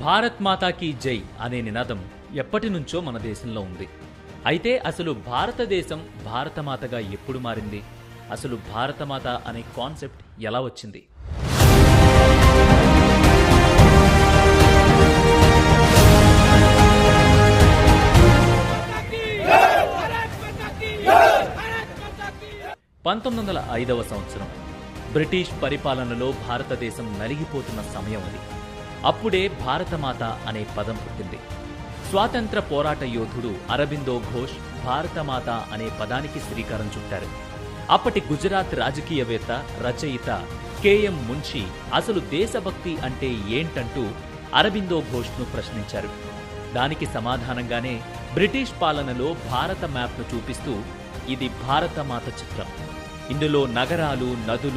భారత్ మాతాకి జై అనే నినాదం ఎప్పటి నుంచో మన దేశంలో ఉంది. అయితే అసలు భారతదేశం భారతమాతగా ఎప్పుడు మారింది? అసలు భారతమాత అనే కాన్సెప్ట్ ఎలా వచ్చింది? పంతొమ్మిది 1905 సంవత్సరం బ్రిటిష్ పరిపాలనలో భారతదేశం నలిగిపోతున్న సమయం అది. అప్పుడే భారతమాత అనే పదం పుట్టింది. స్వాతంత్ర పోరాట యోధుడు అరబిందో ఘోష్ భారతమాత అనే పదానికి శ్రీకారం చుట్టారు. అప్పటి గుజరాత్ రాజకీయవేత్త, రచయిత కెఎం మున్షి అసలు దేశభక్తి అంటే ఏంటంటూ అరబిందో ఘోష్ను ప్రశ్నించారు. దానికి సమాధానంగానే బ్రిటిష్ పాలనలో భారత మ్యాప్ను చూపిస్తూ ఇది భారతమాత చిత్రం. ఇందులో నగరాలు, నదులు,